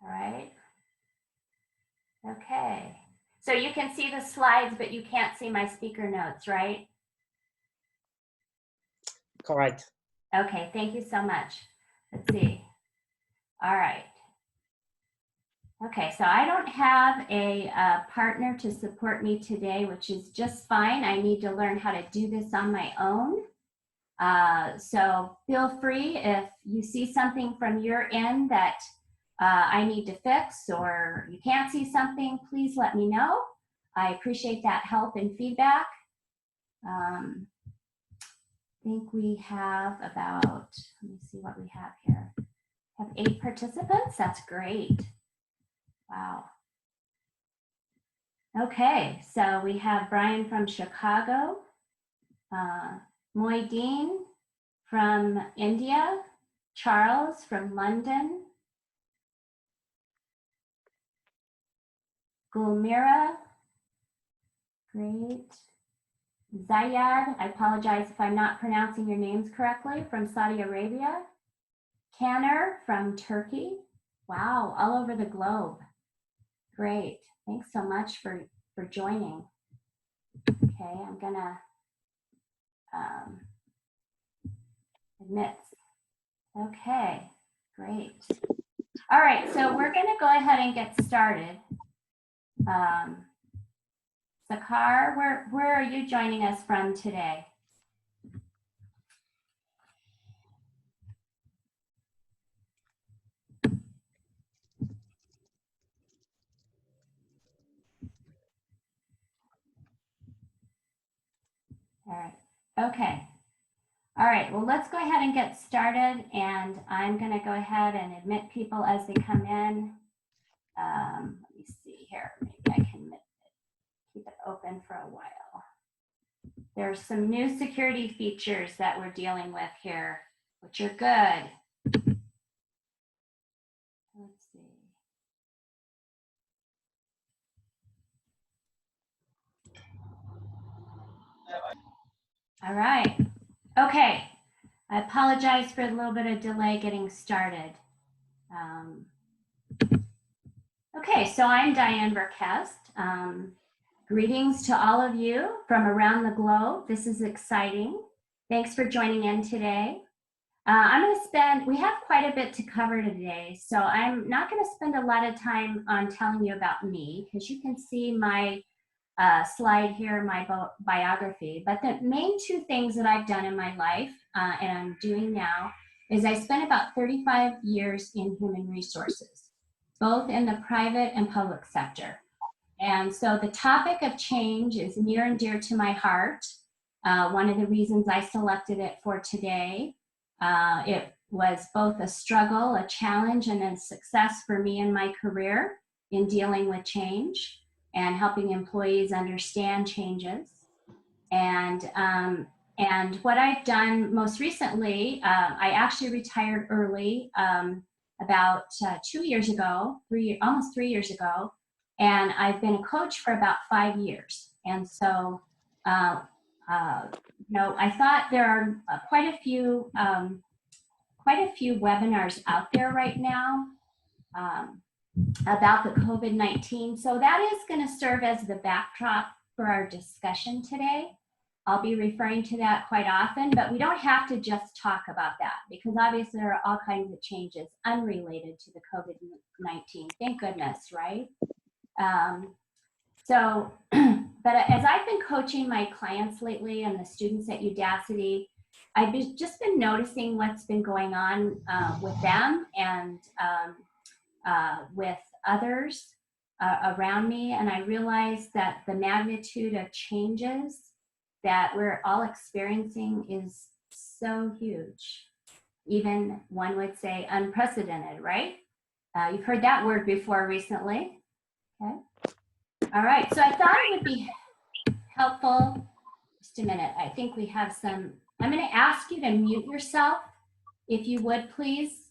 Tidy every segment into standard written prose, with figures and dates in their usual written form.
All right. Okay. So you can see the slides, but you can't see my speaker notes, right? Correct. Okay, thank you so much. Let's see. All right. Okay, so I don't have a partner to support me today, which is just fine. I need to learn how to do this on my own. So feel free if you see something from your end that I need to fix or you can't see something, please let me know. I appreciate that help and feedback. I think we have about, let me see what we have here. We have 8 participants, that's great. Wow. Okay, so we have Brian from Chicago, Moideen from India, Charles from London, Gulmira, great. Zayad, I apologize if I'm not pronouncing your names correctly, from Saudi Arabia. Kanner from Turkey. Wow, all over the globe. Great, thanks so much for joining. Okay, I'm gonna admit. Okay, great. All right, so we're gonna go ahead and get started. Sakar, where are you joining us from today? All right, okay. All right, well, let's go ahead and get started, and I'm gonna go ahead and admit people as they come in. Let me see here, maybe I can keep it open for a while. There's some new security features that we're dealing with here, which are good. Let's see. All right, okay. I apologize for a little bit of delay getting started. Okay, so I'm Diane Verkest. Greetings to all of you from around the globe. This is exciting. Thanks for joining in today. We have quite a bit to cover today, so I'm not going to spend a lot of time on telling you about me, because you can see my slide here, my biography. But the main 2 things that I've done in my life and I'm doing now is I spent about 35 years in human resources, both in the private and public sector. And so the topic of change is near and dear to my heart. One of the reasons I selected it for today, it was both a struggle, a challenge, and a success for me in my career in dealing with change and helping employees understand changes. And what I've done most recently, I actually retired early about 2 years ago, almost 3 years ago, and I've been a coach for about 5 years. And so, you know, I thought there are quite a few webinars out there right now about the COVID-19. So that is going to serve as the backdrop for our discussion today. I'll be referring to that quite often, but we don't have to just talk about that, because obviously there are all kinds of changes unrelated to the COVID-19. Thank goodness, right? But as I've been coaching my clients lately and the students at Udacity, I've just been noticing what's been going on with them and with others around me. And I realized that the magnitude of changes that we're all experiencing is so huge. Even one would say unprecedented, right? You've heard that word before recently. Okay. All right, so I thought it would be helpful. Just a minute, I think we have some, I'm going to ask you to mute yourself, if you would please,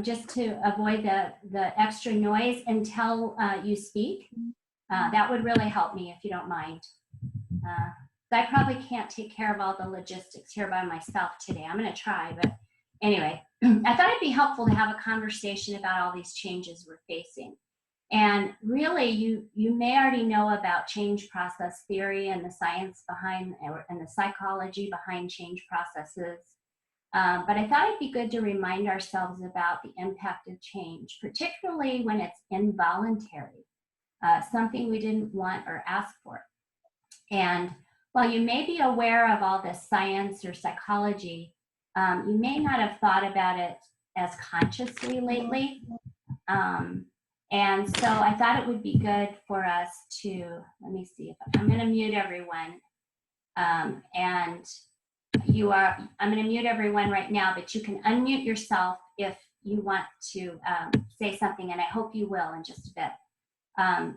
just to avoid the extra noise until you speak. That would really help me if you don't mind. I probably can't take care of all the logistics here by myself today. I'm going to try, but anyway, I thought it'd be helpful to have a conversation about all these changes we're facing. And really, you may already know about change process theory and the science behind and the psychology behind change processes. But I thought it'd be good to remind ourselves about the impact of change, particularly when it's involuntary, something we didn't want or ask for. And while you may be aware of all this science or psychology, you may not have thought about it as consciously lately. And so I thought it would be good for us to, let me see if I'm going to mute everyone. I'm going to mute everyone right now, but you can unmute yourself if you want to say something, and I hope you will in just a bit.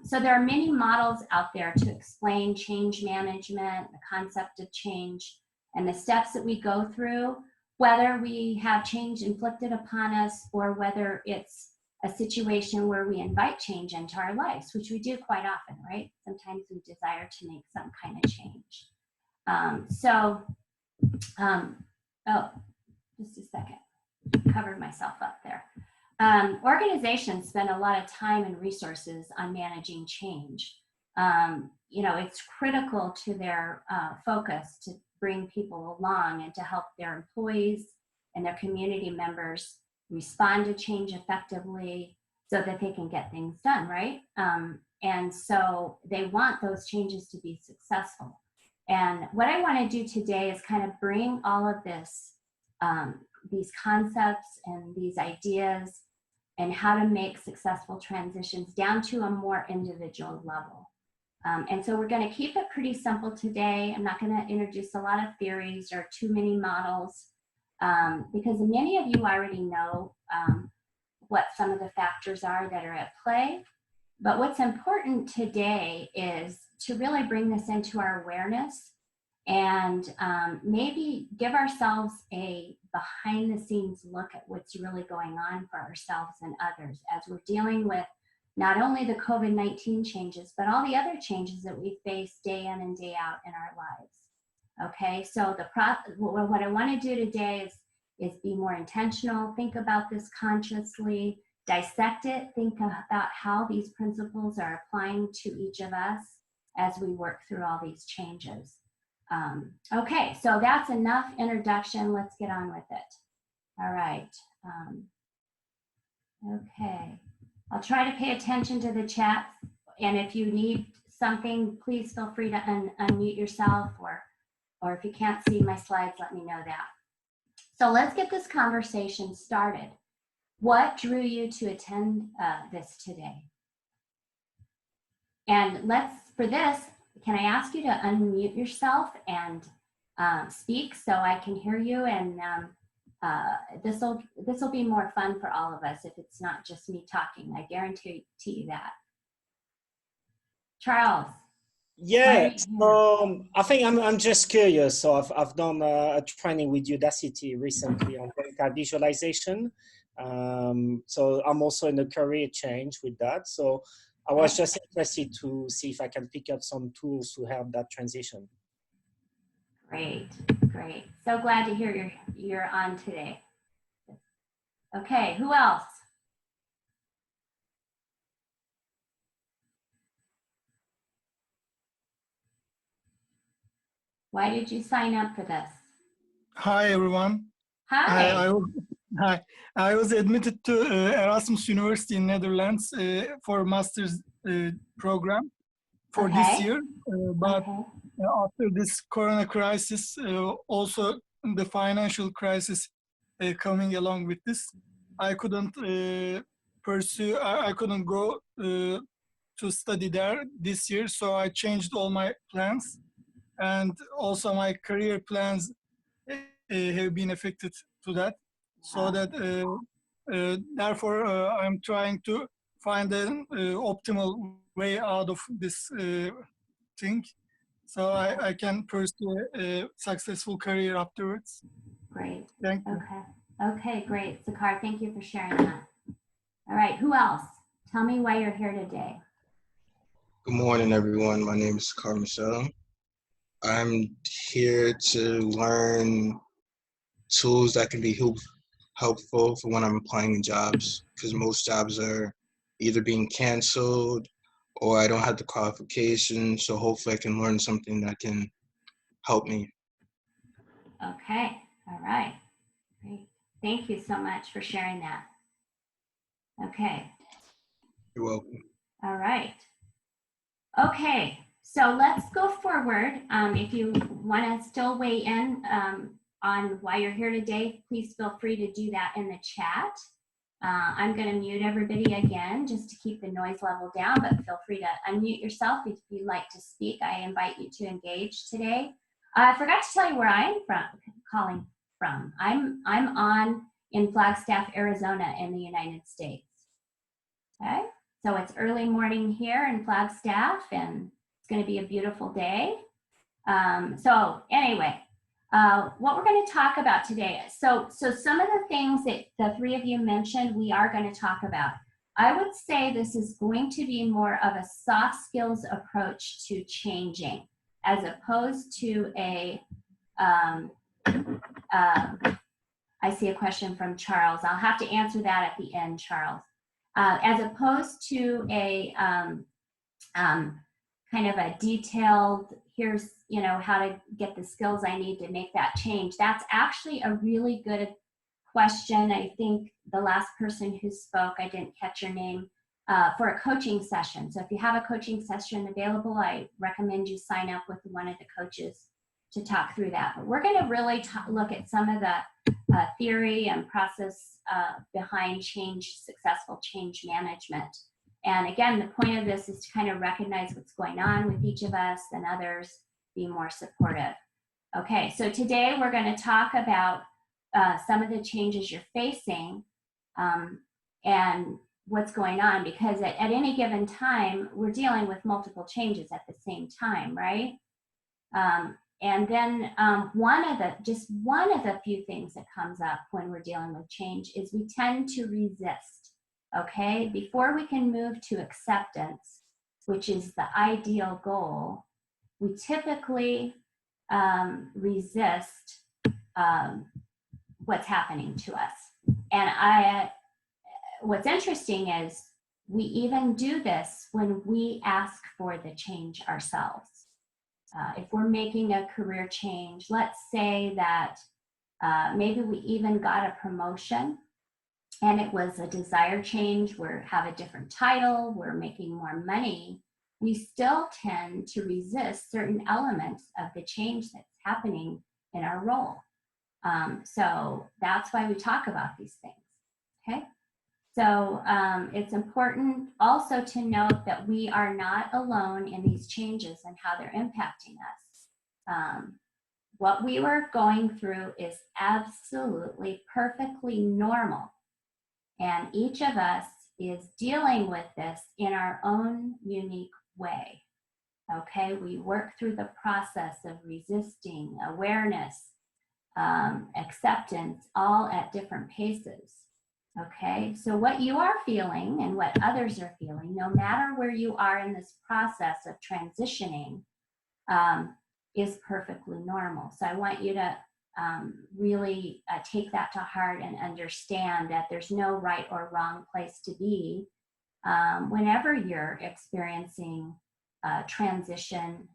So there are many models out there to explain change management, the concept of change, and the steps that we go through, whether we have change inflicted upon us or whether it's a situation where we invite change into our lives, which we do quite often, right? Sometimes we desire to make some kind of change. Oh, just a second, covered myself up there. Organizations spend a lot of time and resources on managing change. It's critical to their focus to bring people along and to help their employees and their community members respond to change effectively so that they can get things done, right? And so they want those changes to be successful. And what I want to do today is kind of bring all of this, these concepts and these ideas and how to make successful transitions down to a more individual level. And so we're going to keep it pretty simple today. I'm not going to introduce a lot of theories or too many models because many of you already know what some of the factors are that are at play. But what's important today is to really bring this into our awareness and maybe give ourselves a behind the scenes look at what's really going on for ourselves and others as we're dealing with not only the COVID-19 changes, but all the other changes that we face day in and day out in our lives. Okay, so what I want to do today is be more intentional, think about this consciously, dissect it, think about how these principles are applying to each of us as we work through all these changes. Okay, so that's enough introduction. Let's get on with it. All right. Okay. I'll try to pay attention to the chat, and if you need something, please feel free to unmute yourself, or if you can't see my slides, let me know that. So let's get this conversation started. What drew you to attend this today? And for this, can I ask you to unmute yourself and speak so I can hear you? And this will be more fun for all of us if it's not just me talking. I guarantee you that. Charles. Yeah, I think I'm just curious. So I've done a training with Udacity recently on data visualization. So I'm also in a career change with that. So I was just interested to see if I can pick up some tools to help that transition. Great. So glad to hear you're on today. Okay, who else? Why did you sign up for this? Hi, everyone. Hi. Hi. I was admitted to Erasmus University in Netherlands for a master's program for this year. But after this corona crisis, also the financial crisis coming along with this, I couldn't pursue, I couldn't go to study there this year. So I changed all my plans. And also my career plans have been affected to that. So that therefore I'm trying to find an optimal way out of this thing, so I can pursue a successful career afterwards. Great. Thank you. Okay, great. Sakar, thank you for sharing that. All right, who else? Tell me why you're here today. Good morning, everyone. My name is Sakar Michelle. I'm here to learn tools that can be helpful for when I'm applying in jobs, because most jobs are either being canceled or I don't have the qualifications. So hopefully I can learn something that can help me. Okay, all right, great. Thank you so much for sharing that. Okay, You're welcome. all right. Okay, so let's go forward. If you want to still weigh in on why you're here today, please feel free to do that in the chat. I'm going to mute everybody again just to keep the noise level down, but feel free to unmute yourself if you'd like to speak. I invite you to engage today. I forgot to tell you where I'm calling from. I'm on in Flagstaff, Arizona in the United States. Okay, so it's early morning here in Flagstaff and it's going to be a beautiful day. So anyway, what we're going to talk about today. So some of the things that the three of you mentioned, we are going to talk about. I would say this is going to be more of a soft skills approach to changing, as opposed to a, I see a question from Charles. I'll have to answer that at the end, Charles. As opposed to a kind of a detailed, here's, you know, how to get the skills I need to make that change. That's actually a really good question. I think the last person who spoke, I didn't catch your name, for a coaching session. So if you have a coaching session available, I recommend you sign up with one of the coaches to talk through that. But we're going to really look at some of the theory and process behind successful change management. And again, the point of this is to kind of recognize what's going on with each of us and others, be more supportive. Okay, so today we're going to talk about some of the changes you're facing and what's going on, because at any given time, we're dealing with multiple changes at the same time, right? And then one of the few things that comes up when we're dealing with change is we tend to resist, okay? Before we can move to acceptance, which is the ideal goal, we typically resist what's happening to us. And what's interesting is we even do this when we ask for the change ourselves. If we're making a career change, let's say that maybe we even got a promotion and it was a desired change, we have a different title, we're making more money, we still tend to resist certain elements of the change that's happening in our role. So that's why we talk about these things, okay? So it's important also to note that we are not alone in these changes and how they're impacting us. What we were going through is absolutely perfectly normal. And each of us is dealing with this in our own unique way. Okay, we work through the process of resisting, awareness, acceptance, all at different paces. Okay, so what you are feeling and what others are feeling, no matter where you are in this process of transitioning, is perfectly normal. So I want you to really take that to heart and understand that there's no right or wrong place to be whenever you're experiencing transition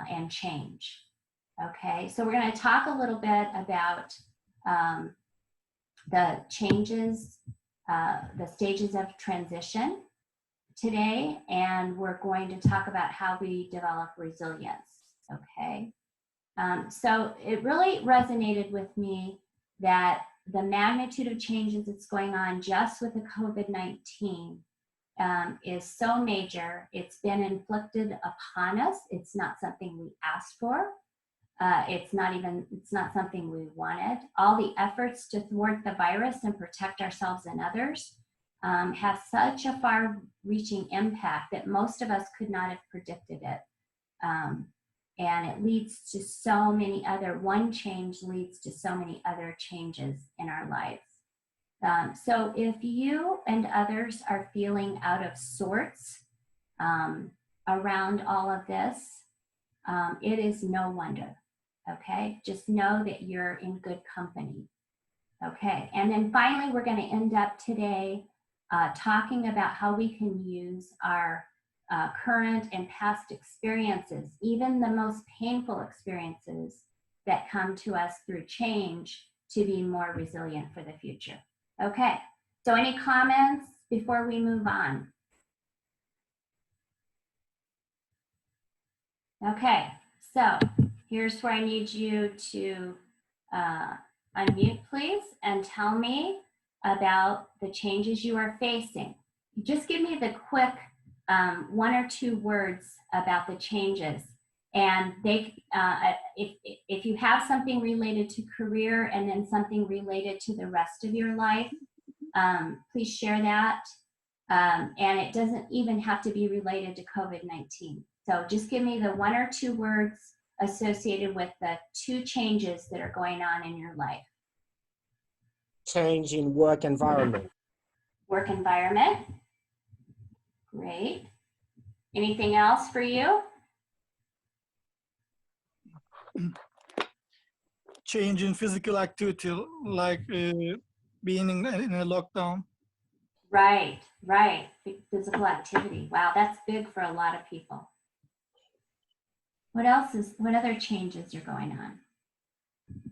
and change. Okay, so we're going to talk a little bit about the changes, the stages of transition today, and we're going to talk about how we develop resilience, okay? So it really resonated with me that the magnitude of changes that's going on just with the COVID-19 is so major. It's been inflicted upon us. It's not something we asked for. It's not something we wanted. All the efforts to thwart the virus and protect ourselves and others have such a far-reaching impact that most of us could not have predicted it. And it leads to so many other, one change leads to so many other changes in our lives. So if you and others are feeling out of sorts around all of this, it is no wonder. Okay, just know that you're in good company. Okay, and then finally, we're going to end up today talking about how we can use our current and past experiences, even the most painful experiences that come to us through change, to be more resilient for the future. Okay, so any comments before we move on? Okay, so here's where I need you to unmute, please, and tell me about the changes you are facing. Just give me the quick 1 or 2 words about the changes. And they, if you have something related to career and then something related to the rest of your life, please share that. And it doesn't even have to be related to COVID-19. So just give me the 1 or 2 words associated with the 2 changes that are going on in your life. Change in work environment. Work environment. Great. Anything else for you? Change in physical activity, like being in a lockdown. Right, right. Physical activity. Wow, that's big for a lot of people. What other changes are going on?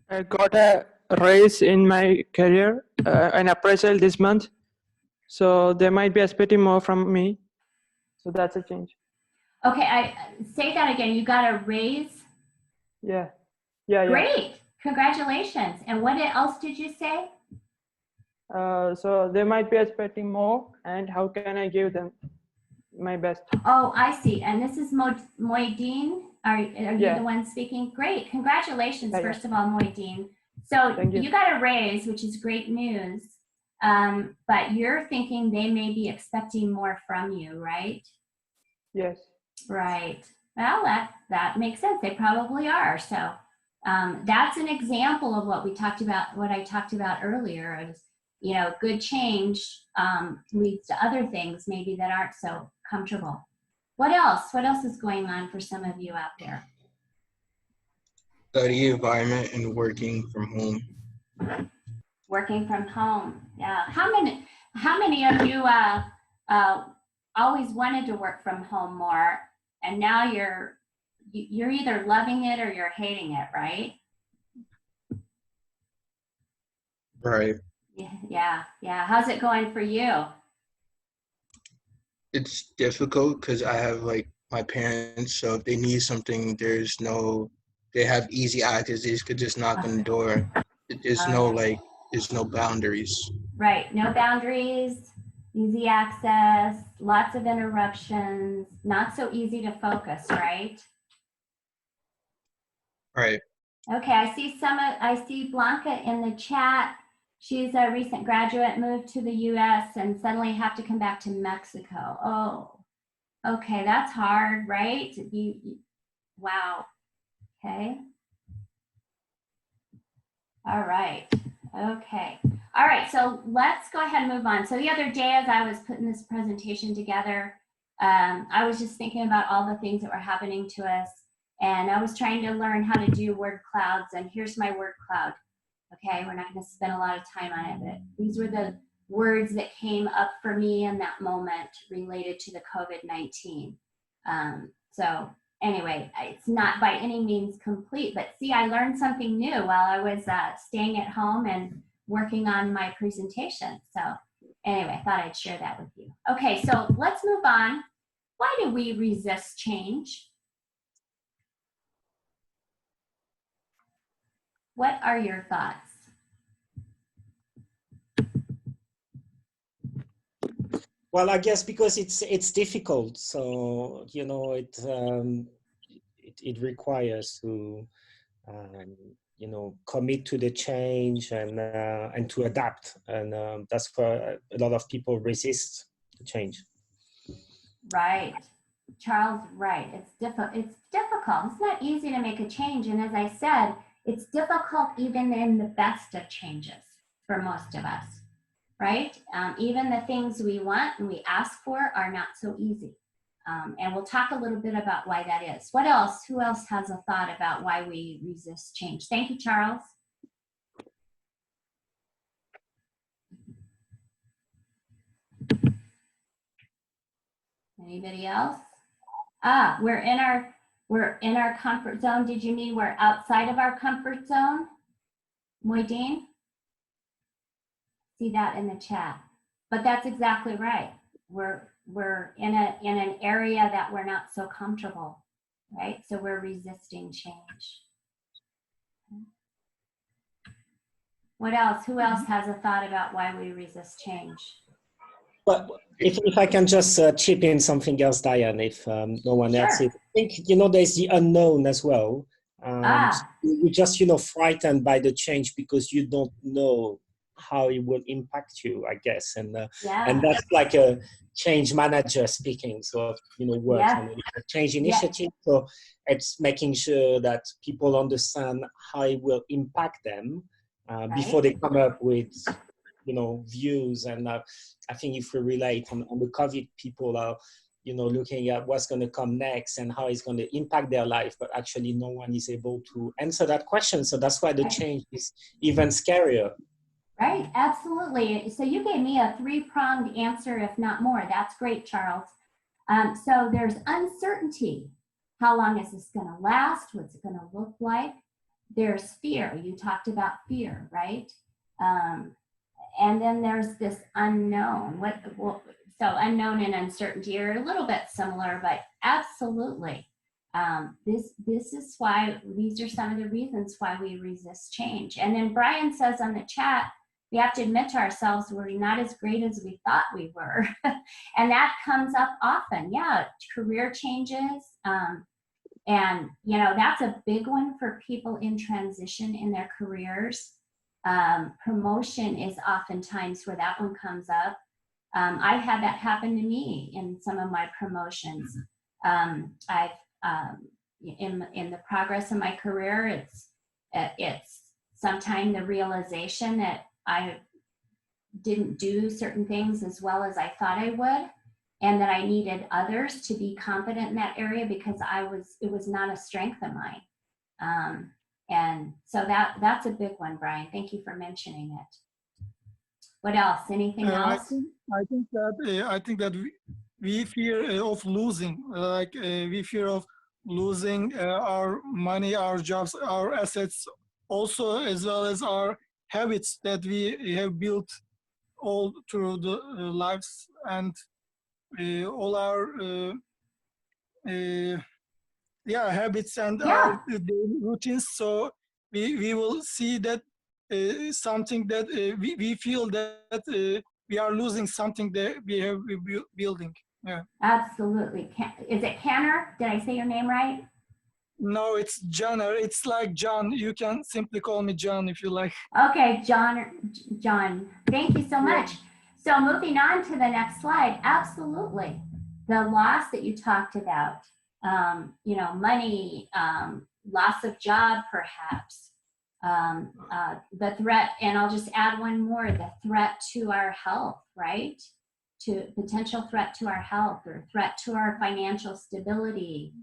I got a raise in my career, an appraisal this month. So they might be expecting more from me. So that's a change. Okay, I say that again. You got a raise? Yeah. Yeah. Great. Congratulations. And what else did you say? So they might be expecting more, and how can I give them my best? Oh, I see. And this is Moideen. Are you the one speaking? Great. Congratulations, first of all, Moideen. So you got a raise, which is great news. But you're thinking they may be expecting more from you, right? Yes. Right. Well, that makes sense. They probably are. So that's an example of what I talked about earlier is, you know, good change leads to other things maybe that aren't so comfortable. What else? What else is going on for some of you out there? Study environment and working from home. Working from home. Yeah. How many of you always wanted to work from home more, and now you're either loving it or you're hating it, right? Right. Yeah. How's it going for you? It's difficult because I have like my parents, so if they need something, they have easy access. They could just knock on the door. There's no boundaries. Right, no boundaries, easy access, lots of interruptions, not so easy to focus, right? Right. Okay, I see Blanca in the chat. She's a recent graduate, moved to the US and suddenly have to come back to Mexico. Oh, okay, that's hard, right? Wow, okay. All right, okay. All right, so let's go ahead and move on. So the other day as I was putting this presentation together, I was just thinking about all the things that were happening to us, and I was trying to learn how to do word clouds, and here's my word cloud. Okay, we're not going to spend a lot of time on it, but these were the words that came up for me in that moment related to the COVID-19. So anyway, it's not by any means complete, but see, I learned something new while I was staying at home and working on my presentation. So anyway, I thought I'd share that with you. Okay, so let's move on. Why do we resist change? What are your thoughts? Well, I guess because it's difficult. So, you know, it requires to, you know, commit to the change and to adapt. And that's why a lot of people resist the change. Right. Charles, right. It's difficult. It's not easy to make a change. And as I said, it's difficult even in the best of changes for most of us, right? Even the things we want and we ask for are not so easy. And we'll talk a little bit about why that is. What else? Who else has a thought about why we resist change? Thank you, Charles. Anybody else? We're in our comfort zone. Did you mean we're outside of our comfort zone? Moideen? See that in the chat. But that's exactly right. We're in an area that we're not so comfortable, right? So we're resisting change. What else? Who else has a thought about why we resist change? But if I can just chip in something else, Diane, if no one else Sure. is. I think, there's the unknown as well. You're just, frightened by the change because you don't know how it will impact you, I guess. And that's like a change manager speaking. So, works on a change initiative. So it's making sure that people understand how it will impact them before they come up with, views. And I think if we relate on the COVID, people are, looking at what's going to come next and how it's going to impact their life, but actually no one is able to answer that question. So that's why the change is even scarier. Right, absolutely. So you gave me a three-pronged answer, if not more. That's great, Charles. So there's uncertainty. How long is this going to last? What's it going to look like? There's fear. You talked about fear, right? And then there's this unknown. So unknown and uncertainty are a little bit similar, but absolutely. This is why, these are some of the reasons why we resist change. And then Brian says on the chat, we have to admit to ourselves we're not as great as we thought we were. And that comes up often. Yeah, career changes. And, that's a big one for people in transition in their careers. Promotion is oftentimes where that one comes up. I've had that happen to me in some of my promotions. I've in the progress of my career, it's sometimes the realization that I didn't do certain things as well as I thought I would, and that I needed others to be competent in that area because it was not a strength of mine. And so that's a big one, Brian. Thank you for mentioning it. What else? Anything else? I think that we fear of losing, we fear of losing our money, our jobs, our assets, also as well as our habits that we have built all through the lives, and all our habits and our daily routines. So we will see that something that we feel that we are losing something that we have been building. Yeah. Absolutely. Is it Canner? Did I say your name right? No, it's John. It's like John. You can simply call me John if you like. Okay, John. Thank you so much. So moving on to the next slide. Absolutely. The loss that you talked about, money, loss of job, perhaps, the threat, and I'll just add one more, the threat to our health, right? To potential threat to our health or threat to our financial stability.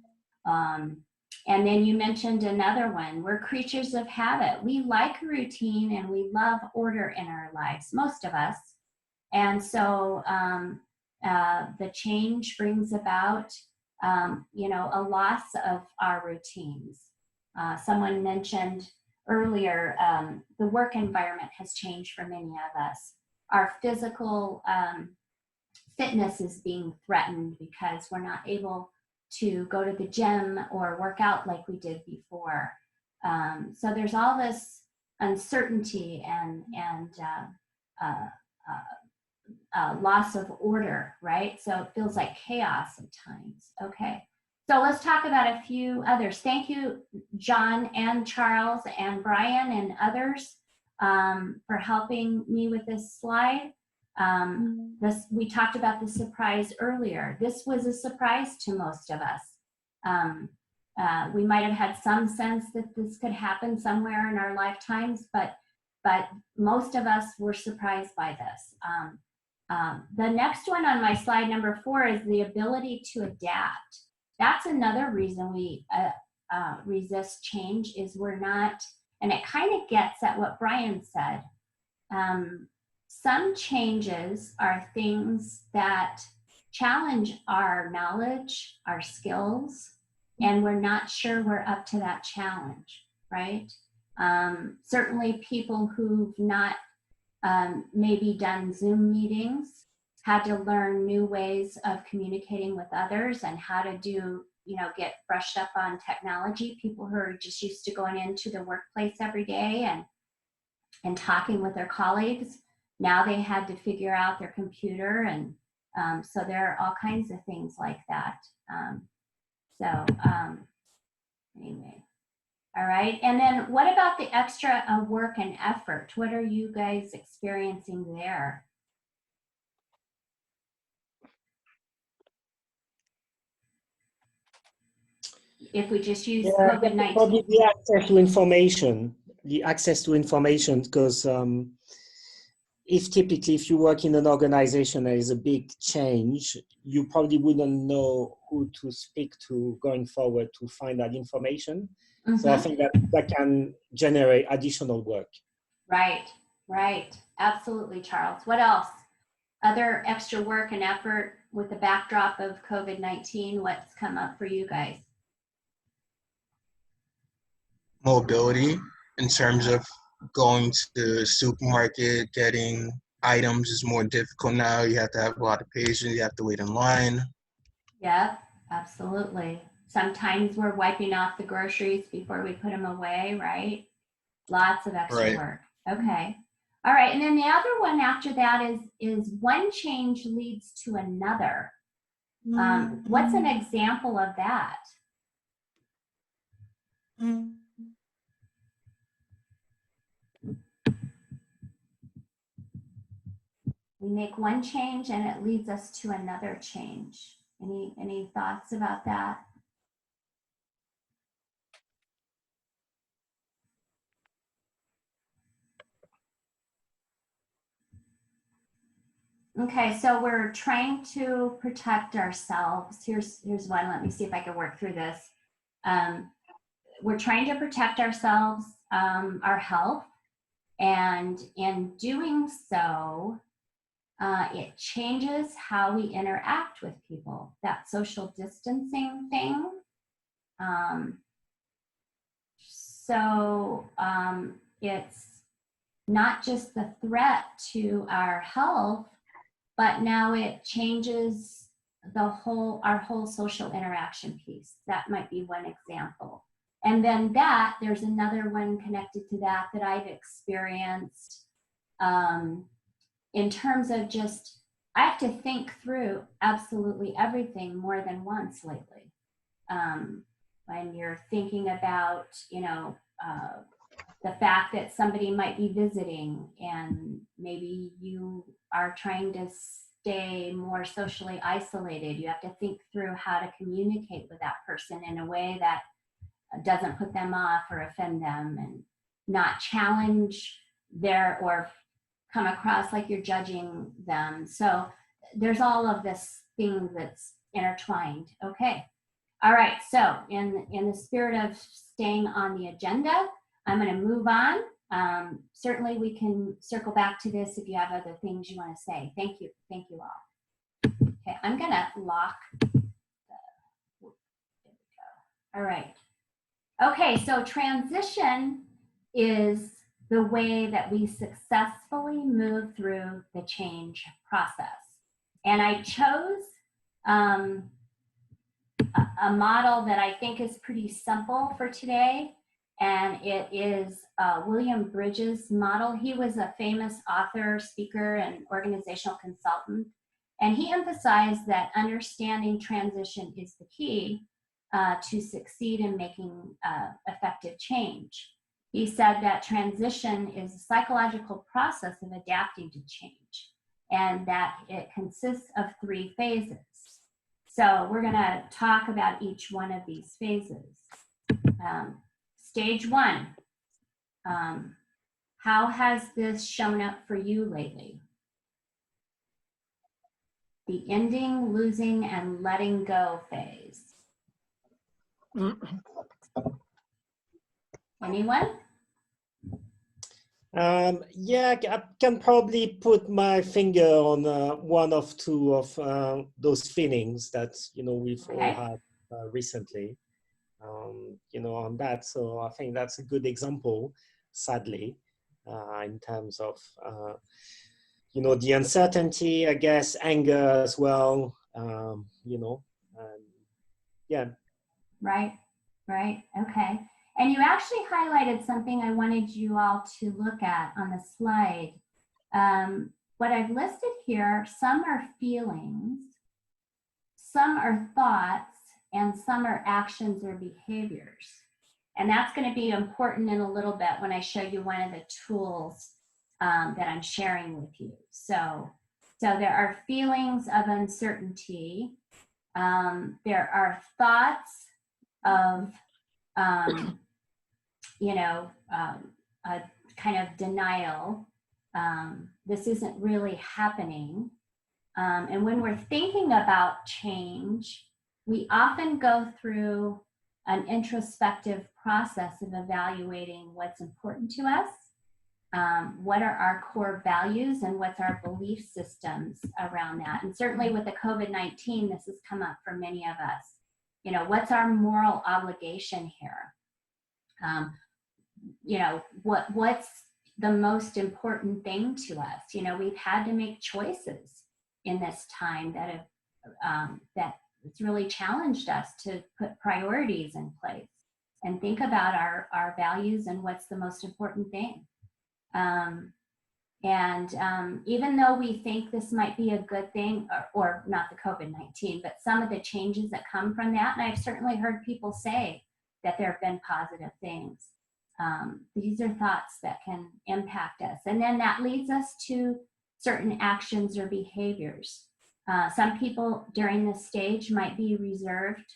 And then you mentioned another one. We're creatures of habit. We like routine and we love order in our lives, most of us. And so the change brings about, a loss of our routines. Someone mentioned earlier, the work environment has changed for many of us. Our physical fitness is being threatened because we're not able to go to the gym or work out like we did before. So there's all this uncertainty and loss of order, right? So it feels like chaos at times. Okay, so let's talk about a few others. Thank you, John and Charles and Brian and others for helping me with this slide. We talked about the surprise earlier. This was a surprise to most of us. We might have had some sense that this could happen somewhere in our lifetimes, but most of us were surprised by this. The next one on my slide, number 4, is the ability to adapt. That's another reason we resist change, is we're not, and it kind of gets at what Brian said. Some changes are things that challenge our knowledge, our skills, and we're not sure we're up to that challenge, right? Certainly people who've not maybe done Zoom meetings had to learn new ways of communicating with others and how to do, get brushed up on technology. People who are just used to going into the workplace every day and talking with their colleagues, now they had to figure out their computer, and so there are all kinds of things like that. Anyway, all right. And then what about the extra work and effort? What are you guys experiencing there? If we just use COVID-19. Probably the access to information, because if you work in an organization, there is a big change, you probably wouldn't know who to speak to going forward to find that information. Mm-hmm. So I think that can generate additional work. Right. Absolutely, Charles. What else? Other extra work and effort with the backdrop of COVID-19, what's come up for you guys? Mobility, in terms of going to the supermarket, getting items is more difficult now. You have to have a lot of patience. You have to wait in line. Yep, absolutely. Sometimes we're wiping off the groceries before we put them away, right? Lots of extra work. Okay. All right. And then the other one after that is one change leads to another. What's an example of that? We make one change and it leads us to another change. Any thoughts about that? Okay, so we're trying to protect ourselves. Here's one. Let me see if I can work through this. We're trying to protect ourselves, our health, and in doing so, it changes how we interact with people. That social distancing thing. It's not just the threat to our health, but now it changes our whole social interaction piece. That might be one example. And then there's another one connected to that I've experienced in terms of just, I have to think through absolutely everything more than once lately. When you're thinking about, the fact that somebody might be visiting and maybe you are trying to stay more socially isolated, you have to think through how to communicate with that person in a way that doesn't put them off or offend them and not challenge or come across like you're judging them. So there's all of this thing that's intertwined. Okay. All right. So in the spirit of staying on the agenda, I'm going to move on. Certainly we can circle back to this if you have other things you want to say. Thank you. Thank you all. Okay. I'm going to lock. There we go. All right. Okay. So transition is the way that we successfully move through the change process. And I chose a model that I think is pretty simple for today. And it is William Bridges' model. He was a famous author, speaker, and organizational consultant. And he emphasized that understanding transition is the key to succeed in making effective change. He said that transition is a psychological process of adapting to change, and that it consists of 3 phases. So we're going to talk about each one of these phases. Stage 1, how has this shown up for you lately? The ending, losing, and letting go phase. Anyone? Yeah, I can probably put my finger on one of two of those feelings that, you know, we've all had recently, you know, on that. So I think that's a good example, sadly, in terms of, you know, the uncertainty, I guess, anger as well, you know, yeah. Right, right, okay. And you actually highlighted something I wanted you all to look at on the slide. What I've listed here, some are feelings, some are thoughts, and some are actions or behaviors. And that's going to be important in a little bit when I show you one of the tools that I'm sharing with you. So there are feelings of uncertainty. There are thoughts of, you know, a kind of denial. This isn't really happening. And when we're thinking about change, we often go through an introspective process of evaluating what's important to us, what are our core values, and what's our belief systems around that. And certainly with the COVID-19, this has come up for many of us. You know, what's our moral obligation here? You know, what's the most important thing to us? You know, we've had to make choices in this time that have that it's really challenged us to put priorities in place and think about our values and what's the most important thing. Even though we think this might be a good thing, or not the COVID-19, but some of the changes that come from that, and I've certainly heard people say that there have been positive things. These are thoughts that can impact us. And then that leads us to certain actions or behaviors. Some people during this stage might be reserved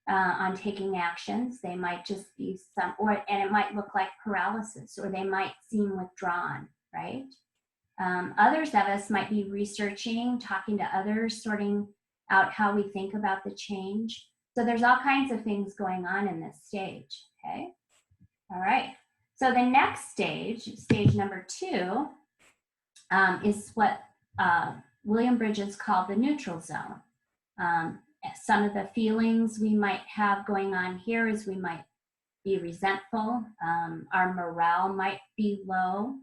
on taking actions. They might just be and it might look like paralysis, or they might seem withdrawn, right? Others of us might be researching, talking to others, sorting out how we think about the change. So there's all kinds of things going on in this stage, okay? All right, so the next stage, stage number 2, is what William Bridges called the neutral zone. Some of the feelings we might have going on here is we might be resentful, our morale might be low.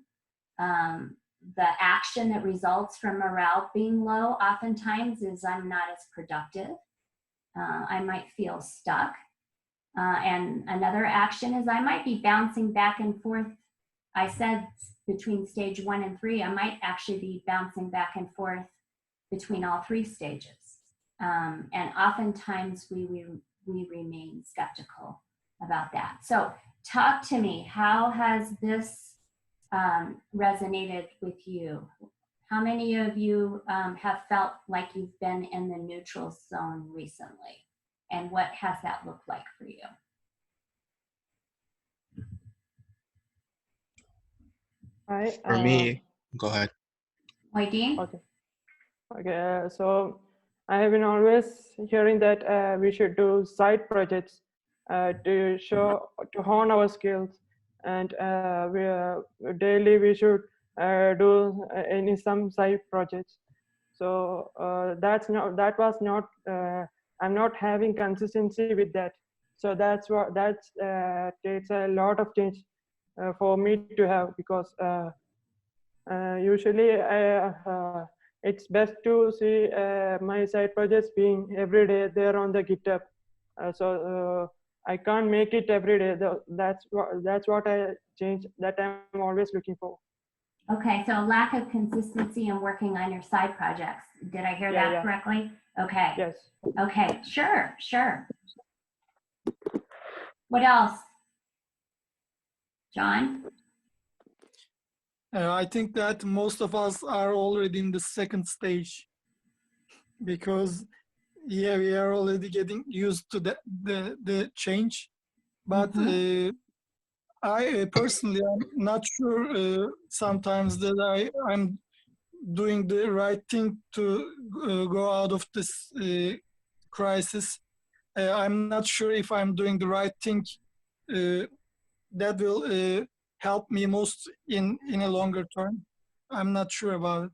The action that results from morale being low oftentimes is I'm not as productive. I might feel stuck. And another action is I might be bouncing back and forth. I said between stage 1 and 3, I might actually be bouncing back and forth between all 3 stages. And oftentimes we remain skeptical about that. So talk to me, how has this resonated with you? How many of you have felt like you've been in the neutral zone recently? And what has that looked like for you? For me, go ahead. Dean? Okay, so I have been always hearing that we should do side projects to hone our skills, and daily we should do some side projects. So I'm not having consistency with that. So that takes a lot of change for me to have, because usually it's best to see my side projects being every day there on the GitHub. So I can't make it every day. That's what I change, that I'm always looking for. Okay, so a lack of consistency in working on your side projects. Did I hear that correctly? Okay. Yes. Okay, sure. What else? John? I think that most of us are already in the second stage, because we are already getting used to the change. But I personally, I'm not sure sometimes that I'm doing the right thing to go out of this crisis. I'm not sure if I'm doing the right thing that will help me most in a longer term? I'm not sure about it.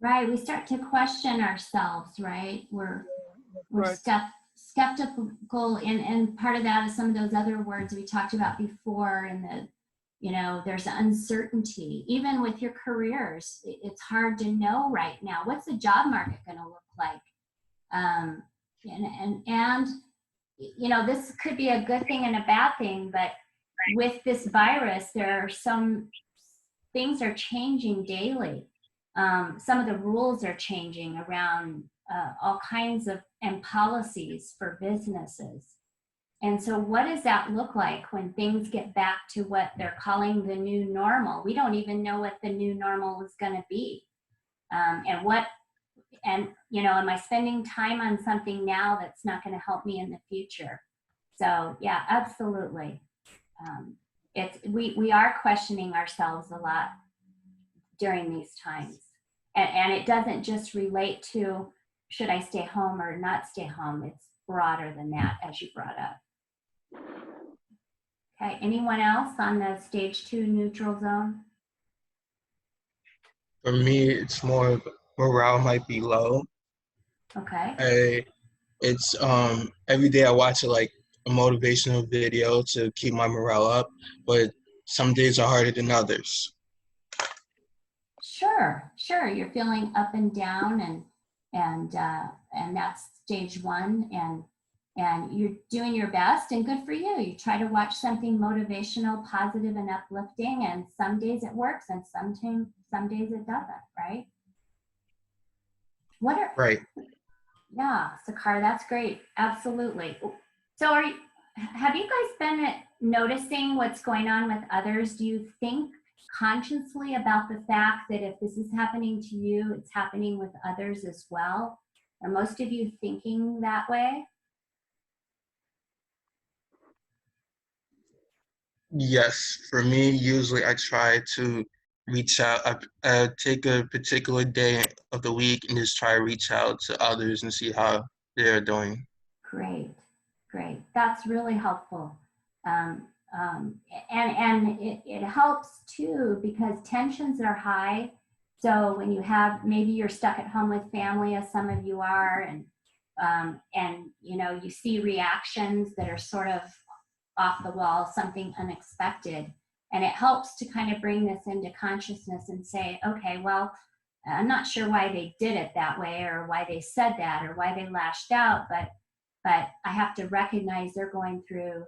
Right, we start to question ourselves, right? We're Right. skeptical, and part of that is some of those other words we talked about before, and the, you know, there's uncertainty. Even with your careers, it's hard to know right now. What's the job market going to look like? And you know, this could be a good thing and a bad thing, but with this virus, there are some things are changing daily. Some of the rules are changing around all kinds of and policies for businesses. And so what does that look like when things get back to what they're calling the new normal? We don't even know what the new normal is going to be. And you know, am I spending time on something now that's not going to help me in the future? So yeah, absolutely. We are questioning ourselves a lot during these times. And it doesn't just relate to, should I stay home or not stay home? It's broader than that, as you brought up. Okay, anyone else on the stage 2 neutral zone? For me, it's more morale might be low. Okay. It's every day I watch like a motivational video to keep my morale up, but some days are harder than others. Sure. You're feeling up and down, and that's stage 1, and you're doing your best, and good for you. You try to watch something motivational, positive, and uplifting, and some days it works, and some days it doesn't, right? Right. Yeah, Sakar, that's great. Absolutely. So have you guys been noticing what's going on with others? Do you think consciously about the fact that if this is happening to you, it's happening with others as well? Are most of you thinking that way? Yes, for me, usually I try to reach out. I take a particular day of the week and just try to reach out to others and see how they're doing. Great. That's really helpful. And it helps too, because tensions are high. So when you have, maybe you're stuck at home with family, as some of you are, and you know, you see reactions that are sort of off the wall, something unexpected. And it helps to kind of bring this into consciousness and say, okay, well, I'm not sure why they did it that way, or why they said that, or why they lashed out, but I have to recognize they're going through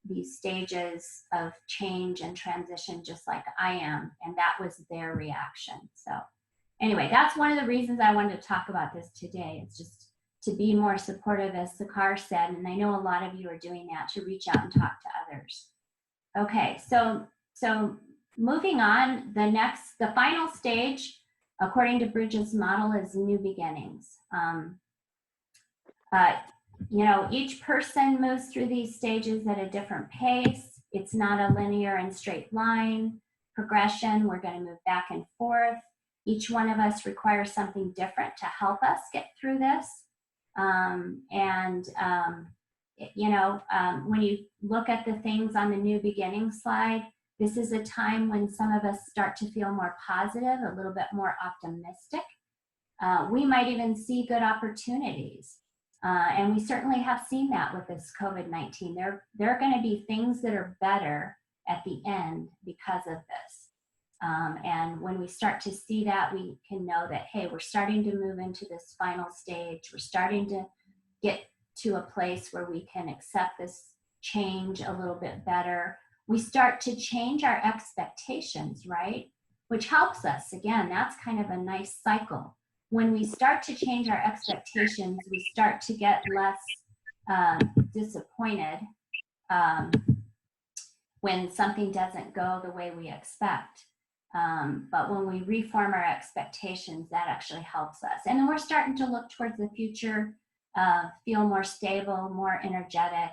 these stages of change and transition just like I am, and that was their reaction. So anyway, that's one of the reasons I wanted to talk about this today. It's just to be more supportive, as Sakar said, and I know a lot of you are doing that, to reach out and talk to others. Okay, so moving on, the final stage, according to Bridges' model, is new beginnings. You know, each person moves through these stages at a different pace. It's not a linear and straight line progression. We're going to move back and forth. Each one of us requires something different to help us get through this. You know, when you look at the things on the new beginning slide, this is a time when some of us start to feel more positive, a little bit more optimistic. We might even see good opportunities. And we certainly have seen that with this COVID-19. There are going to be things that are better at the end because of this. And when we start to see that, we can know that, hey, we're starting to move into this final stage. We're starting to get to a place where we can accept this change a little bit better. We start to change our expectations, right? Which helps us. Again, that's kind of a nice cycle. When we start to change our expectations, we start to get less disappointed when something doesn't go the way we expect. But when we reform our expectations, that actually helps us. And then we're starting to look towards the future, feel more stable, more energetic,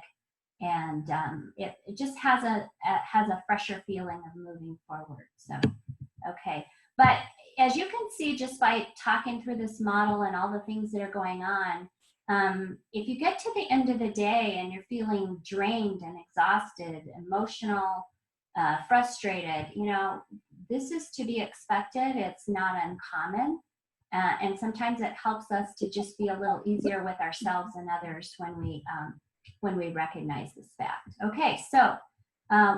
and it just has a fresher feeling of moving forward. So, okay. But as you can see, just by talking through this model and all the things that are going on, if you get to the end of the day and you're feeling drained and exhausted, emotional, frustrated, you know, this is to be expected. It's not uncommon. And sometimes it helps us to just be a little easier with ourselves and others when we recognize this fact. Okay, so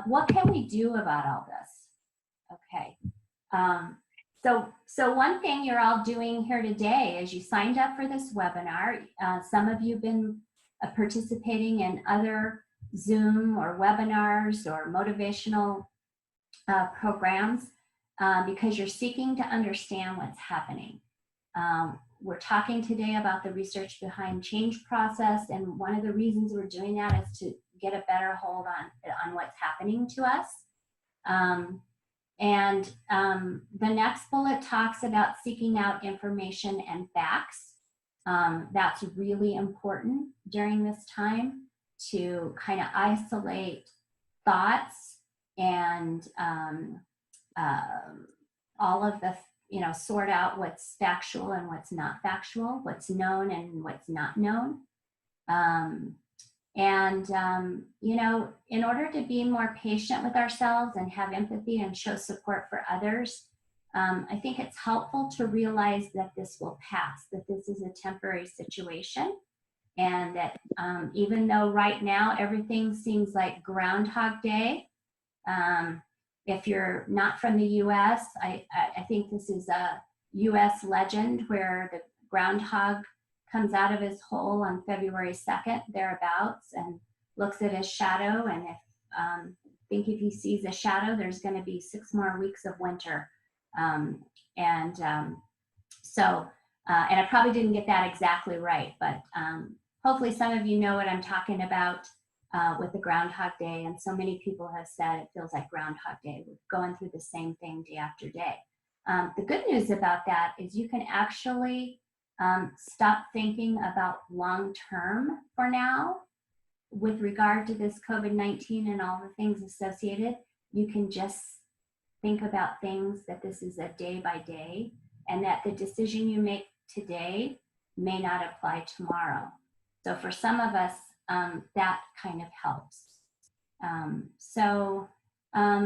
what can we do about all this? Okay, so one thing you're all doing here today is you signed up for this webinar. Some of you have been participating in other Zoom or webinars or motivational programs because you're seeking to understand what's happening. We're talking today about the research behind change process, and one of the reasons we're doing that is to get a better hold on what's happening to us. The next bullet talks about seeking out information and facts. That's really important during this time to kind of isolate thoughts and all of the, sort out what's factual and what's not factual, what's known and what's not known. In order to be more patient with ourselves and have empathy and show support for others, I think it's helpful to realize that this will pass, that this is a temporary situation, and that even though right now everything seems like Groundhog Day, if you're not from the US, I think this is a US legend where the groundhog comes out of his hole on February 2nd, thereabouts, and looks at his shadow. And if he sees a shadow, there's going to be 6 more weeks of winter. And I probably didn't get that exactly right, but hopefully some of you know what I'm talking about with the Groundhog Day. And so many people have said it feels like Groundhog Day. We're going through the same thing day after day. The good news about that is you can actually stop thinking about long-term for now with regard to this COVID-19 and all the things associated. You can just think about things that this is a day by day, and that the decision you make today may not apply tomorrow. So for some of us, that kind of helps.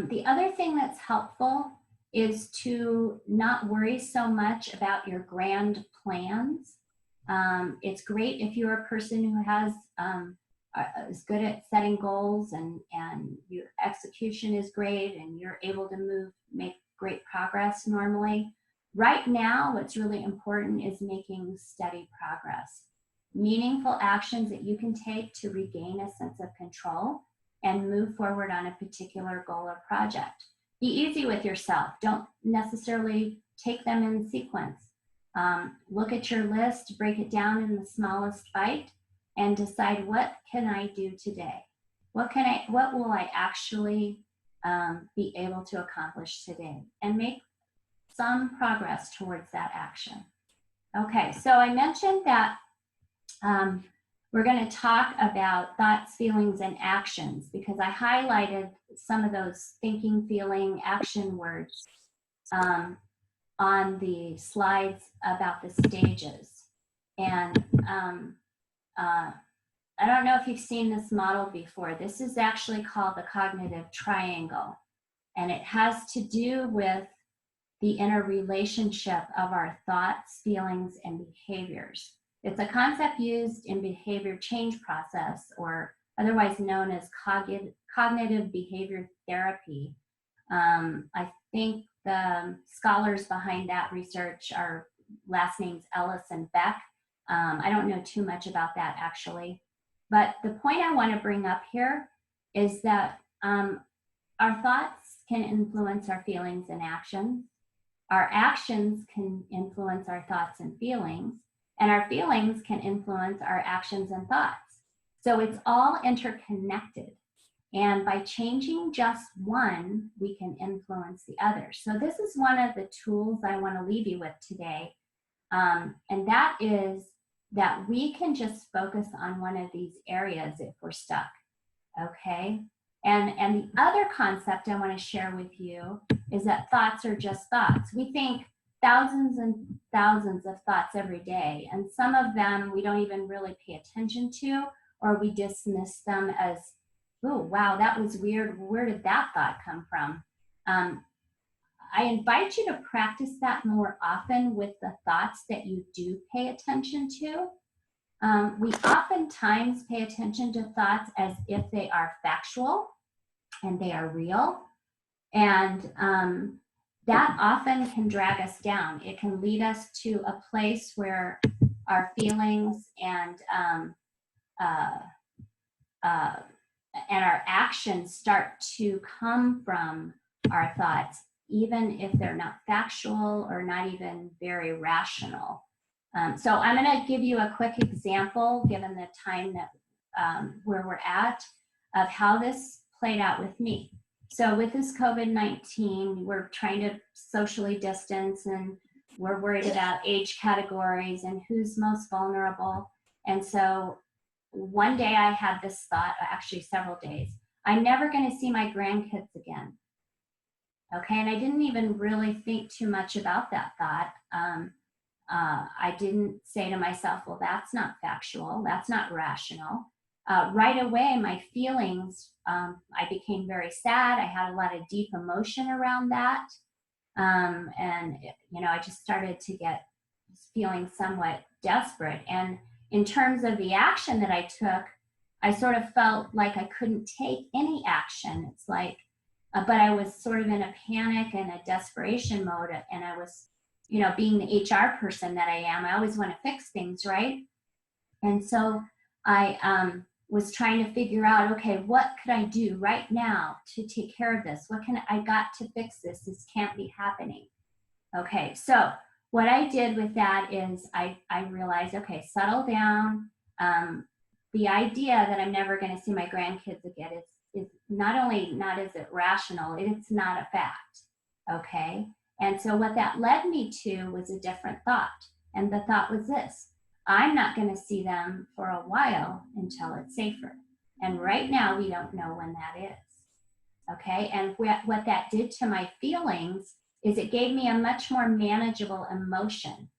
The other thing that's helpful is to not worry so much about your grand plans. It's great if you're a person who is good at setting goals, and your execution is great and you're able to make great progress normally. Right now, what's really important is making steady progress. Meaningful actions that you can take to regain a sense of control and move forward on a particular goal or project. Be easy with yourself. Don't necessarily take them in sequence. Look at your list, break it down in the smallest bite, and decide, what can I do today? What will I actually be able to accomplish today? And make some progress towards that action. Okay, so I mentioned that we're going to talk about thoughts, feelings, and actions, because I highlighted some of those thinking, feeling, action words on the slides about the stages. And I don't know if you've seen this model before. This is actually called the cognitive triangle, and it has to do with the interrelationship of our thoughts, feelings, and behaviors. It's a concept used in behavior change process, or otherwise known as cognitive behavior therapy. I think the scholars behind that research are last names Ellis and Beck. I don't know too much about that actually. But the point I want to bring up here is that our thoughts can influence our feelings and actions. Our actions can influence our thoughts and feelings, and our feelings can influence our actions and thoughts. So it's all interconnected. And by changing just one, we can influence the other. So this is one of the tools I want to leave you with today. And that is that we can just focus on one of these areas if we're stuck, okay? And the other concept I want to share with you is that thoughts are just thoughts. We think thousands and thousands of thoughts every day, and some of them we don't even really pay attention to, or we dismiss them as Oh, wow, that was weird. Where did that thought come from? I invite you to practice that more often with the thoughts that you do pay attention to. We oftentimes pay attention to thoughts as if they are factual and they are real. And that often can drag us down. It can lead us to a place where our feelings and our actions start to come from our thoughts, even if they're not factual or not even very rational. So I'm going to give you a quick example, given the time that where we're at, of how this played out with me. So with this COVID-19, we're trying to socially distance, and we're worried about age categories and who's most vulnerable. And so one day I had this thought, actually several days, I'm never going to see my grandkids again. Okay, and I didn't even really think too much about that thought. I didn't say to myself, well, that's not factual, that's not rational. Right away, my feelings, I became very sad. I had a lot of deep emotion around that. And, you know, I just started to get feeling somewhat desperate. And in terms of the action that I took, I sort of felt like I couldn't take any action. It's like, but I was sort of in a panic and a desperation mode. And I was, you know, being the HR person that I am, I always want to fix things, right? And so I was trying to figure out, okay, what could I do right now to take care of this? What can I got to fix this? This can't be happening. Okay, so what I did with that is I realized, okay, settle down. The idea that I'm never going to see my grandkids again is not only not is it rational, it's not a fact. Okay, and so what that led me to was a different thought. And the thought was this: I'm not going to see them for a while until it's safer. And right now, we don't know when that is. Okay, and what that did to my feelings is it gave me a much more manageable emotion.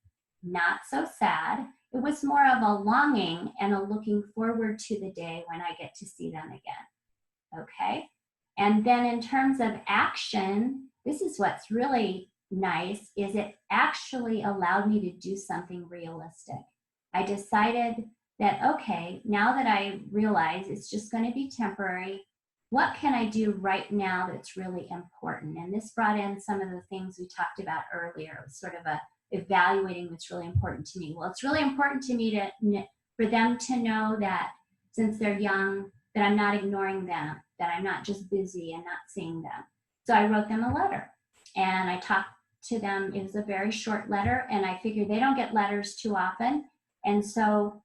Not so sad. It was more of a longing and a looking forward to the day when I get to see them again. Okay, and then in terms of action, this is what's really nice, is it actually allowed me to do something realistic. I decided that, okay, now that I realize it's just going to be temporary, what can I do right now that's really important? And this brought in some of the things we talked about earlier, sort of evaluating what's really important to me. Well, it's really important to me for them to know that since they're young, that I'm not ignoring them, that I'm not just busy and not seeing them. So I wrote them a letter and I talked to them. It was a very short letter, and I figured they don't get letters too often. And so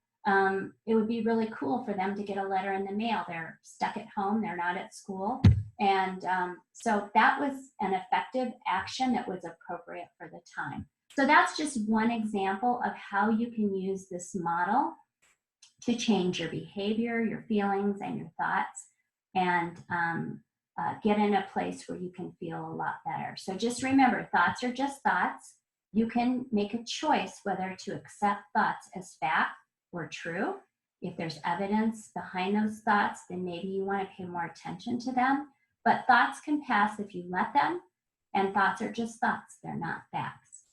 it would be really cool for them to get a letter in the mail. They're stuck at home, they're not at school. And so that was an effective action that was appropriate for the time. So that's just one example of how you can use this model to change your behavior, your feelings, and your thoughts, and get in a place where you can feel a lot better. So just remember, thoughts are just thoughts. You can make a choice whether to accept thoughts as fact or true. If there's evidence behind those thoughts, then maybe you want to pay more attention to them. But thoughts can pass if you let them, and thoughts are just thoughts. They're not facts.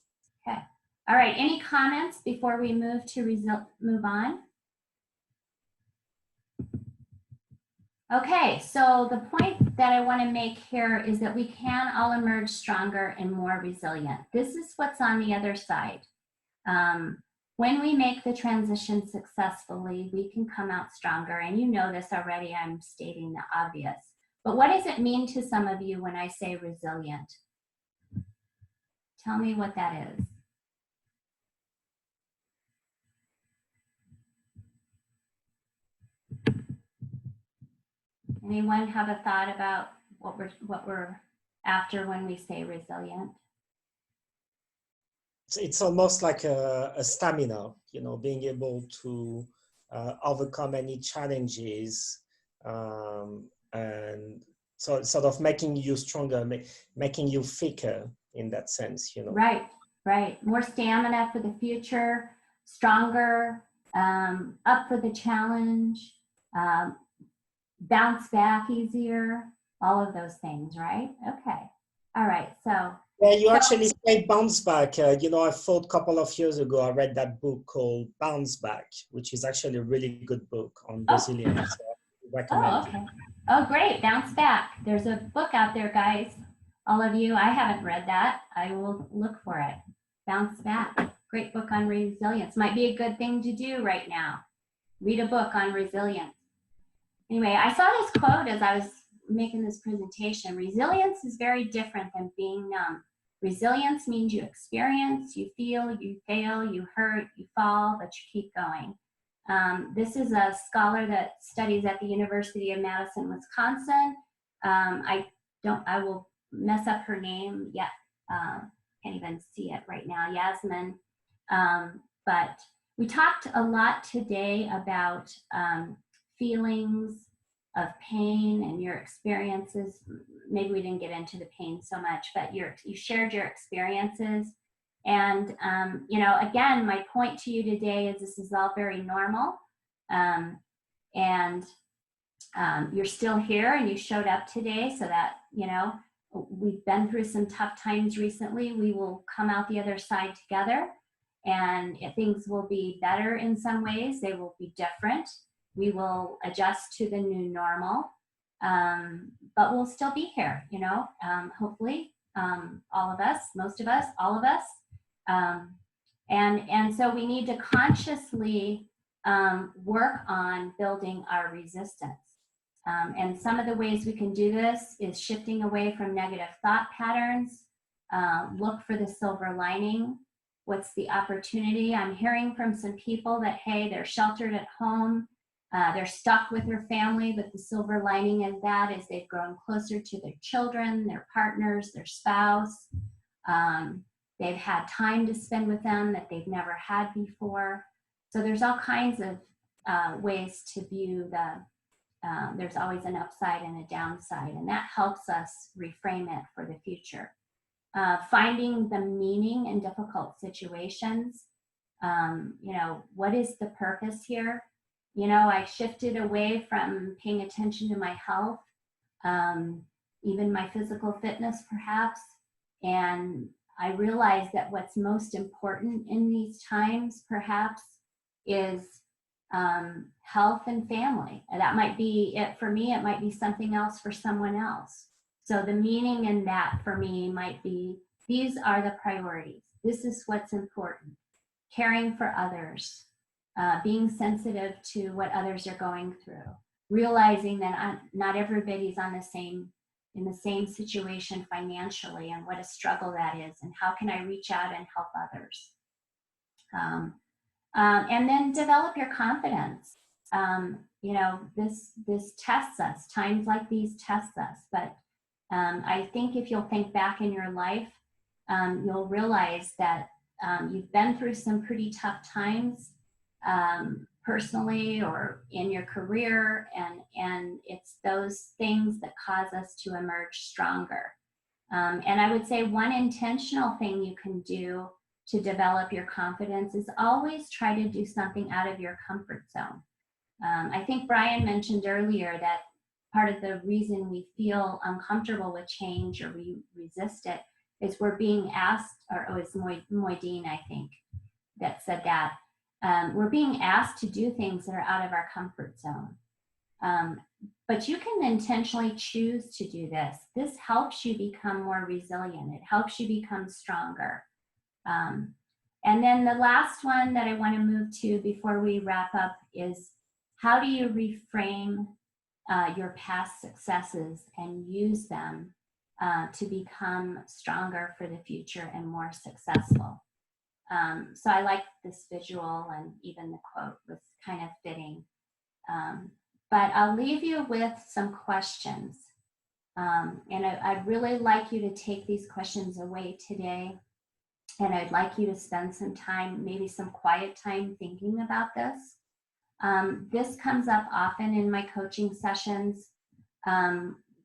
Okay. All right. Any comments before we move on? Okay, so the point that I want to make here is that we can all emerge stronger and more resilient. This is what's on the other side. When we make the transition successfully, we can come out stronger. And you know this already, I'm stating the obvious. But what does it mean to some of you when I say resilient? Tell me what that is. Anyone have a thought about what we're after when we say resilient? It's almost like a stamina, you know, being able to overcome any challenges, and so sort of making you stronger, making you thicker in that sense, you know. Right. More stamina for the future, stronger, up for the challenge, bounce back easier, all of those things, right? Okay. All right. So yeah, you actually say bounce back. You know, I thought a couple of years ago, I read that book called Bounce Back, which is actually a really good book on resilience. So I recommend okay. Oh, great. Bounce back. There's a book out there, guys. All of you, I haven't read that. I will look for it. Bounce back. Great book on resilience. Might be a good thing to do right now. Read a book on resilience. Anyway, I saw this quote as I was making this presentation. Resilience is very different than being numb. Resilience means you experience, you feel, you fail, you hurt, you fall, but you keep going. This is a scholar that studies at the University of Madison, Wisconsin. I will mess up her name yet. Can't even see it right now, Yasmin. But we talked a lot today about feelings of pain and your experiences. Maybe we didn't get into the pain so much, but you shared your experiences. And, you know, again, my point to you today is this is all very normal. You're still here and you showed up today so that, you know, we've been through some tough times recently. We will come out the other side together, and things will be better in some ways. They will be different. We will adjust to the new normal, but we'll still be here, you know, hopefully, all of us, most of us, all of us. And so we need to consciously work on building our resistance. And some of the ways we can do this is shifting away from negative thought patterns. Look for the silver lining. What's the opportunity? I'm hearing from some people that, hey, they're sheltered at home. They're stuck with their family, but the silver lining is that is they've grown closer to their children, their partners, their spouse. They've had time to spend with them that they've never had before. So there's all kinds of ways to view there's always an upside and a downside, and that helps us reframe it for the future. Finding the meaning in difficult situations. You know, what is the purpose here? You know, I shifted away from paying attention to my health, even my physical fitness perhaps, and I realized that what's most important in these times perhaps is health and family. And that might be it for me. It might be something else for someone else. So the meaning in that for me might be, these are the priorities. This is what's important. Caring for others, being sensitive to what others are going through, realizing that not everybody's in the same situation financially, and what a struggle that is, and how can I reach out and help others. And then develop your confidence. You know, this tests us. Times like these test us. But I think if you'll think back in your life, you'll realize that you've been through some pretty tough times, personally or in your career, and it's those things that cause us to emerge stronger. And I would say one intentional thing you can do to develop your confidence is always try to do something out of your comfort zone. I think Brian mentioned earlier that part of the reason we feel uncomfortable with change or we resist it is we're being asked, or it was Moideen, I think, that said that. We're being asked to do things that are out of our comfort zone. But you can intentionally choose to do this. This helps you become more resilient. It helps you become stronger. And then the last one that I want to move to before we wrap up is, how do you reframe your past successes and use them to become stronger for the future and more successful? So I like this visual, and even the quote was kind of fitting. But I'll leave you with some questions. And I'd really like you to take these questions away today. And I'd like you to spend some time, maybe some quiet time, thinking about this. This comes up often in my coaching sessions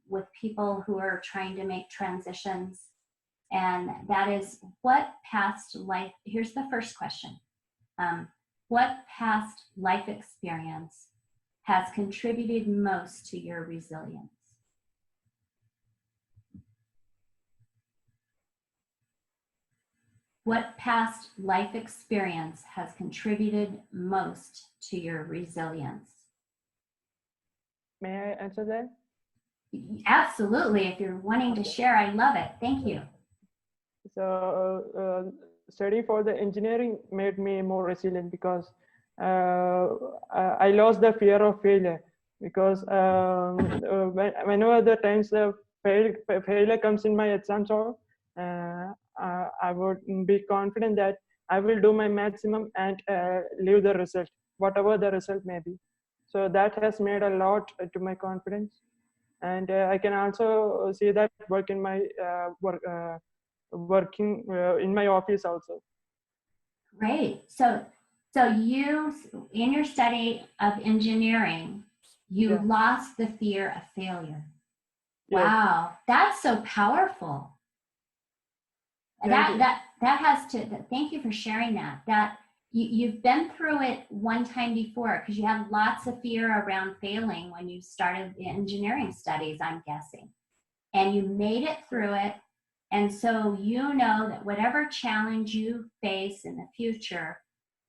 with people who are trying to make transitions. And that is, what past life, here's the first question. What past life experience has contributed most to your resilience? What past life experience has contributed most to your resilience? May I answer that? Absolutely. If you're wanting to share, I love it. Thank you. So studying for the engineering made me more resilient because I lost the fear of failure, because whenever the times the failure comes in my exams, or I would be confident that I will do my maximum and leave the result, whatever the result may be. So that has made a lot to my confidence, and I can also see that work in my working in my office also. Great. So you, in your study of engineering, you lost the fear of failure. Wow, that's so powerful. That has to. Thank you for sharing that. That you've been through it one time before, because you had lots of fear around failing when you started the engineering studies, I'm guessing, and you made it through it. And so you know that whatever challenge you face in the future,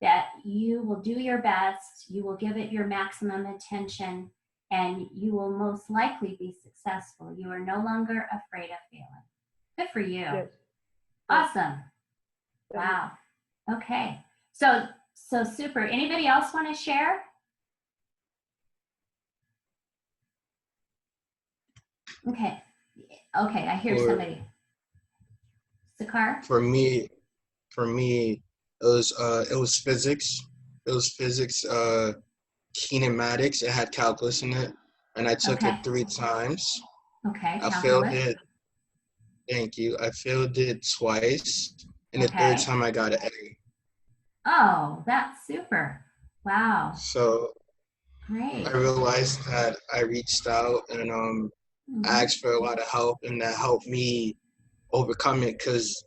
that you will do your best, you will give it your maximum attention, and you will most likely be successful. You are no longer afraid of failing. Good for you. Yes. Awesome. Wow. Okay. So super. Anybody else want to share? Okay. Okay, I hear somebody. Sakar? For me, it was physics. It was physics, kinematics. It had calculus in it, and I took it 3 times. Okay. I failed it. Thank you. I failed it twice, and the 3rd time I got an A. Oh, that's super. Wow. So great. I realized that I reached out and asked for a lot of help, and that helped me overcome it, because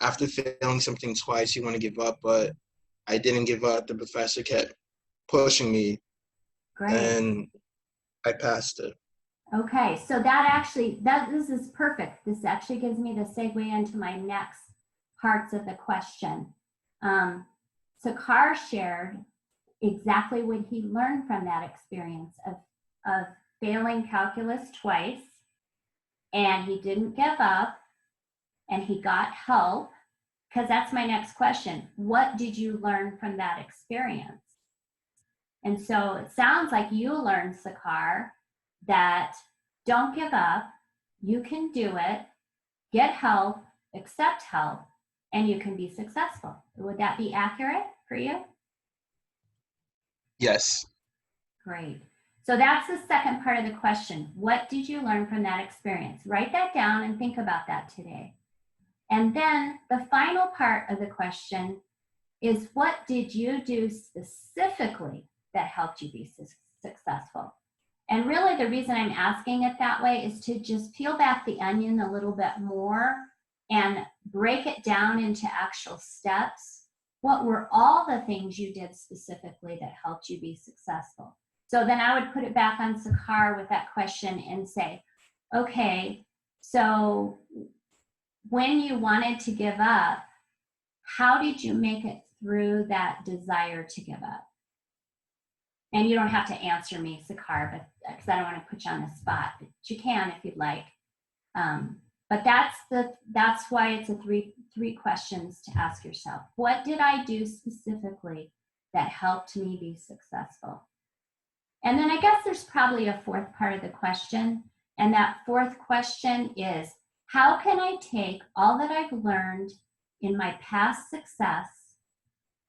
after failing something twice, you want to give up, but I didn't give up. The professor kept pushing me, and I passed it. Okay, so this is perfect. This actually gives me the segue into my next parts of the question. Sakar shared exactly what he learned from that experience of failing calculus twice, and he didn't give up, and he got help, because that's my next question. What did you learn from that experience? And so it sounds like you learned, Sakar, that don't give up, you can do it, get help, accept help, and you can be successful. Would that be accurate for you? Yes. Great. So that's the second part of the question. What did you learn from that experience? Write that down and think about that today. And then the final part of the question is, what did you do specifically that helped you be successful? And really the reason I'm asking it that way is to just peel back the onion a little bit more and break it down into actual steps. What were all the things you did specifically that helped you be successful? So then I would put it back on Sakar with that question and say, okay, so when you wanted to give up, how did you make it through that desire to give up? And you don't have to answer me, Sakar, but because I don't want to put you on the spot, but you can if you'd like. But that's why it's a three questions to ask yourself. What did I do specifically that helped me be successful? And then I guess there's probably a fourth part of the question. And that fourth question is, how can I take all that I've learned in my past success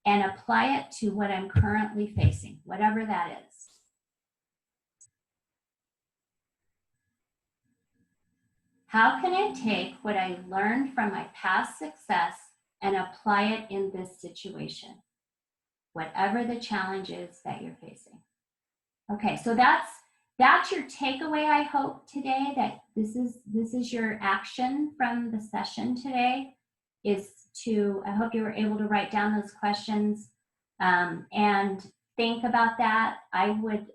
and apply it to what I'm currently facing, whatever that is? How can I take what I learned from my past success and apply it in this situation, whatever the challenge is that you're facing? Okay, so that's your takeaway, I hope, today, that this is your action from the session today, is to, I hope you were able to write down those questions and think about that, I would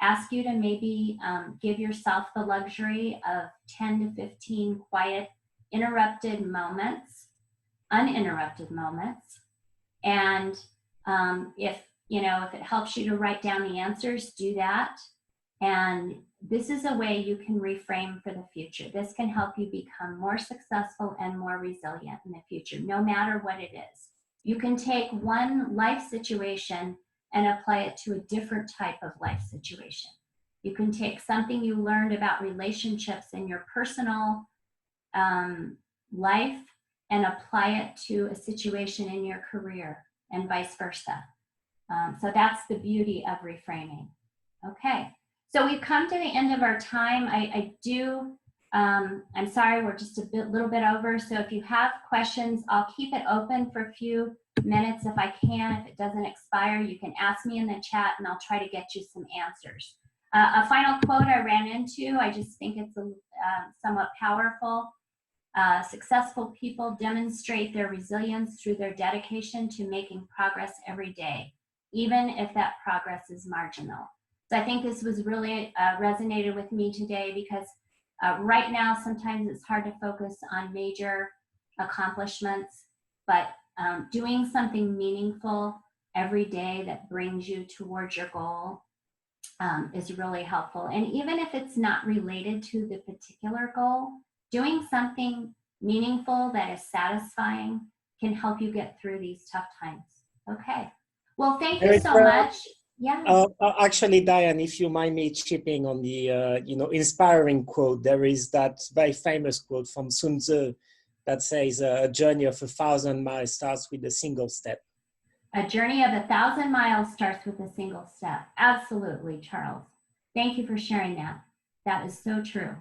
ask you to maybe give yourself the luxury of 10 to 15 quiet, uninterrupted moments. And if it helps you to write down the answers, do that. And this is a way you can reframe for the future. This can help you become more successful and more resilient in the future, no matter what it is. You can take one life situation and apply it to a different type of life situation. You can take something you learned about relationships in your personal life and apply it to a situation in your career, and vice versa. So that's the beauty of reframing. Okay, so we've come to the end of our time. I'm sorry, we're just a little bit over. So if you have questions, I'll keep it open for a few minutes if I can. If it doesn't expire, you can ask me in the chat and I'll try to get you some answers. A final quote I ran into, I just think it's somewhat powerful. Successful people demonstrate their resilience through their dedication to making progress every day, even if that progress is marginal. So I think this was really resonated with me today, because right now sometimes it's hard to focus on major accomplishments, but doing something meaningful every day that brings you towards your goal is really helpful. And even if it's not related to the particular goal, doing something meaningful that is satisfying can help you get through these tough times. Okay. Well, thank you so much. Yeah. Actually, Diane, if you mind me chipping on the inspiring quote, there is that very famous quote from Sun Tzu that says, "A journey of 1,000 miles starts with a single step." A journey of 1,000 miles starts with a single step. Absolutely, Charles. Thank you for sharing that. That is so true.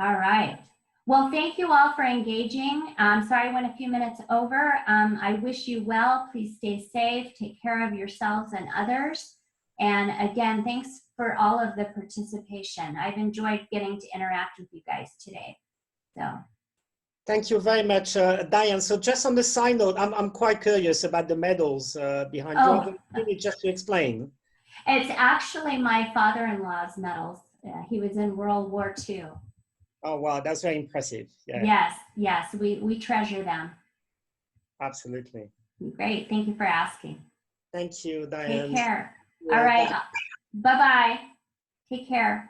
All right. Well, thank you all for engaging. I'm sorry I went a few minutes over. I wish you well. Please stay safe. Take care of yourselves and others. And again, thanks for all of the participation. I've enjoyed getting to interact with you guys today. So. Thank you very much, Diane. So just on the side note, I'm quite curious about the medals behind you. Just to explain. It's actually my father-in-law's medals. He was in World War II. Oh, wow, that's very impressive. Yeah. Yes, we treasure them. Absolutely. Great, thank you for asking. Thank you, Diane. Take care. All right, bye-bye. Take care.